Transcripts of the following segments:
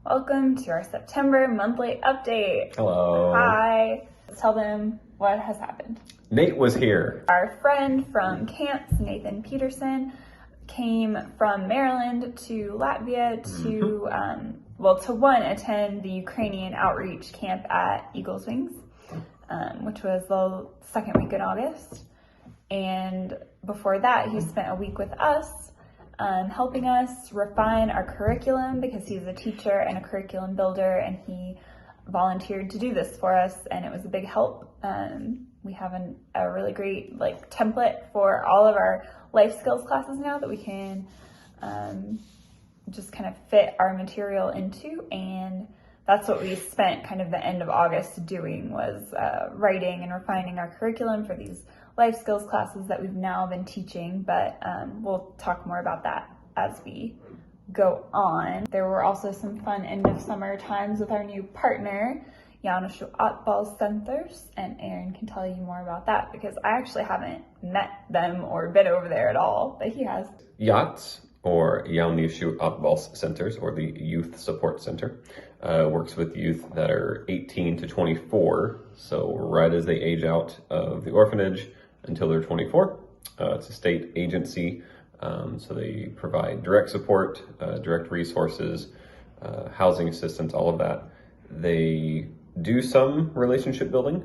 Welcome to our September monthly update. Hello. Hi. Let's tell them what has happened. Nate was here. Our friend from camps, Nathan Peterson, came from Maryland to Latvia to, attend the Ukrainian outreach camp at Eagle's Wings, which was the second week in August. And before that, he spent a week with us, helping us refine our curriculum because he's a teacher and a curriculum builder, and he volunteered to do this for us, and it was a big help. We have a really great template for all of our life skills classes now that we can just kind of fit our material into, and that's what we spent kind of the end of August doing, was writing and refining our curriculum for these life skills classes that we've now been teaching, but we'll talk more about that as we go on. There were also some fun end of summer times with our new partner, Lighthouse Centers, and Aaron can tell you more about that because I actually haven't met them or been over there at all, but he has. Yachts, or Lighthouse Centers, or the Youth Support Center, works with youth that are 18 to 24, so right as they age out of the orphanage until they're 24. It's a state agency, so they provide direct support, direct resources, housing assistance, all of that. They do some relationship building,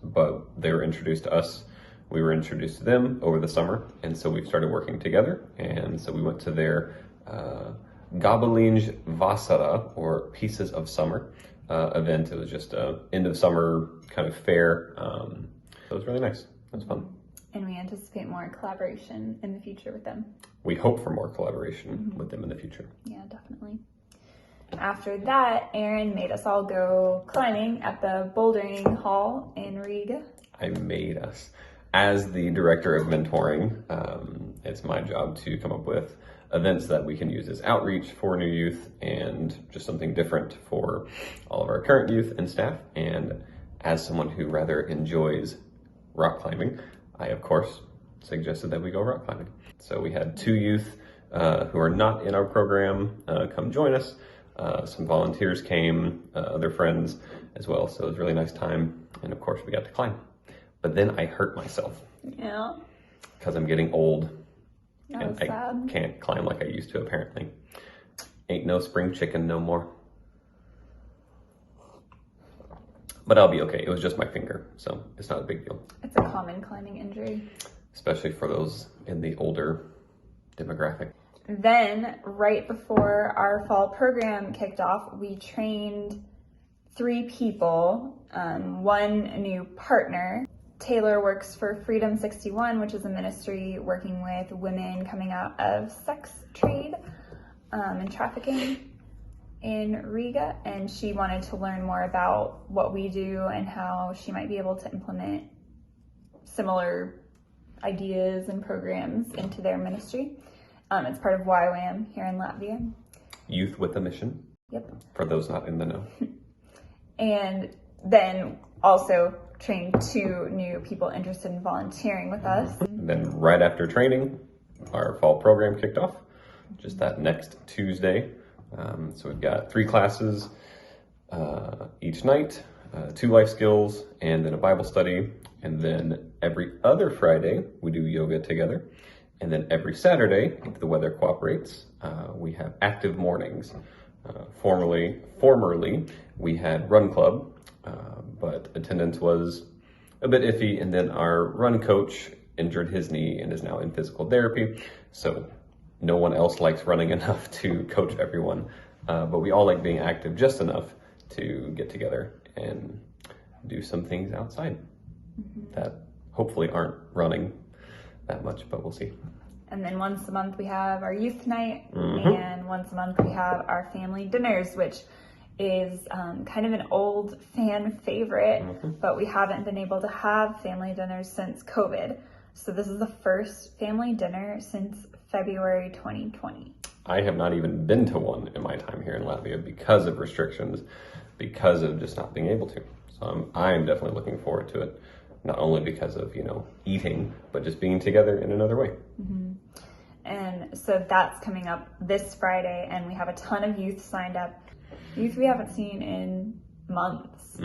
but they were introduced to us. We were introduced to them over the summer, and so we've started working together. And so we went to their Gabelinj Vasara, or Pieces of Summer event. It was just a end of summer kind of fair. So it was really nice. It was fun. And we anticipate more collaboration in the future with them. We hope for more collaboration with them in the future. Yeah, definitely. After that, Aaron made us all go climbing at the Boulder Hall in Riga. I made us. As the director of mentoring, it's my job to come up with events that we can use as outreach for new youth and just something different for all of our current youth and staff. And as someone who rather enjoys rock climbing, I, of course, suggested that we go rock climbing. So we had 2 youth who are not in our program come join us. Some volunteers came, other friends as well. So it was a really nice time. And of course, we got to climb. But then I hurt myself. Yeah. Because I'm getting old. That was I sad. can't climb like I used to, apparently. Ain't no spring chicken no more. But I'll be okay. It was just my finger, so it's not a big deal. It's a common climbing injury. Especially for those in the older demographic. Then, right before our fall program kicked off, we trained 3 people, 1 new partner. Taylor works for Freedom 61, which is a ministry working with women coming out of sex trade and trafficking in Riga, and she wanted to learn more about what we do and how she might be able to implement similar ideas and programs into their ministry. It's part of YWAM here in Latvia. Youth with a Mission. Yep. For those not in the know. And then also trained 2 new people interested in volunteering with us. And then right after training, our fall program kicked off, just that next Tuesday. So we've got 3 classes each night, 2 life skills, and then a Bible study. And then every other Friday, we do yoga together. And then every Saturday, if the weather cooperates, we have active mornings. Formerly, we had run club, but attendance was a bit iffy. And then our run coach injured his knee and is now in physical therapy. So no one else likes running enough to coach everyone. But we all like being active just enough to get together and do some things outside that hopefully aren't running that much, but we'll see. And then once a month we have our youth night, and once a month we have our family dinners, which is kind of an old fan favorite, but we haven't been able to have family dinners since COVID. So this is the first family dinner since February 2020. I have not even been to one in my time here in Latvia because of restrictions, because of just not being able to. So I'm definitely looking forward to it. Not only because of, eating, but just being together in another way. And so that's coming up this Friday, and we have a ton of youth signed up. Youth we haven't seen in months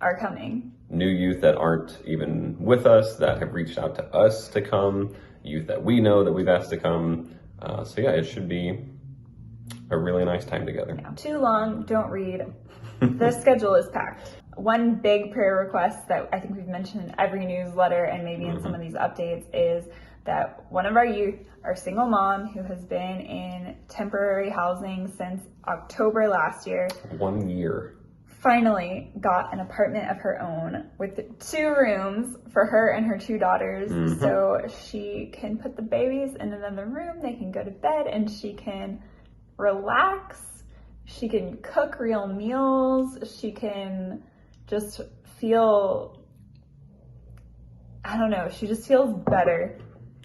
are coming. New youth that aren't even with us, that have reached out to us to come, youth that we know that we've asked to come. So yeah, it should be a really nice time together. Yeah. Too long, don't read. The schedule is packed. One big prayer request that I think we've mentioned in every newsletter and maybe in some of these updates is that one of our youth, our single mom who has been in temporary housing since October last year, 1 year, finally got an apartment of her own with 2 rooms for her and her 2 daughters. So she can put the babies in another room, they can go to bed, and she can relax. She can cook real meals. She can just feel, I don't know, she just feels better.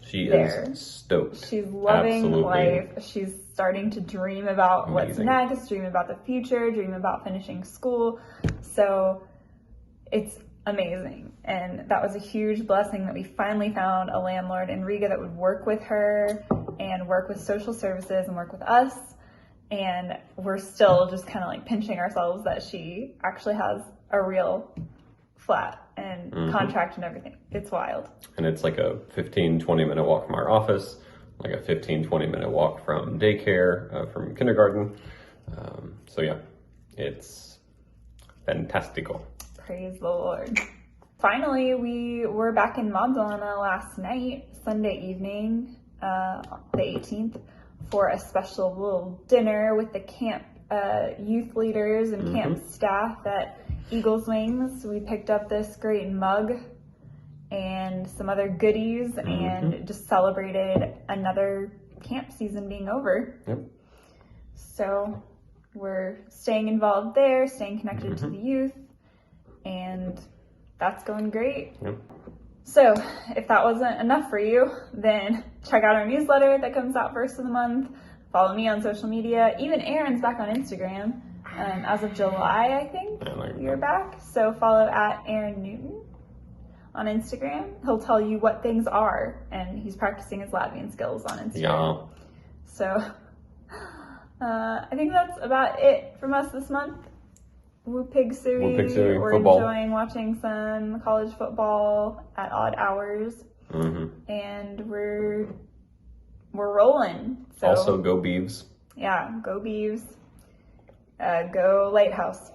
She there. is stoked. She's loving Absolutely. life. She's starting to dream about what's Amazing. next, dream about the future, dream about finishing school. So it's amazing. And that was a huge blessing that we finally found a landlord in Riga that would work with her and work with social services and work with us. And we're still just kind of like pinching ourselves that she actually has a real flat and contract and everything. It's wild. And it's like a 15-20 minute walk from our office, like a 15-20 minute walk from daycare, from kindergarten. So yeah, it's fantastico. Praise the Lord. Finally, we were back in Magdalena last night, Sunday evening, the 18th, for a special little dinner with the camp youth leaders and camp staff at Eagle's Wings. We picked up this great mug and some other goodies and just celebrated another camp season being over. Yep. So we're staying involved there, staying connected to the youth, and that's going great. Yep. So if that wasn't enough for you, then check out our newsletter that comes out first of the month. Follow me on social media. Even Aaron's back on Instagram. As of July, I think, you're back. So follow at Aaron Newton on Instagram. He'll tell you what things are, and he's practicing his Latvian skills on Instagram. Yeah. So I think that's about it from us this month. Woo Pig Suey. We're football. enjoying watching some college football at odd hours, and we're rolling. So, Also, go Beavs. Yeah, go Beavs. Go Lighthouse.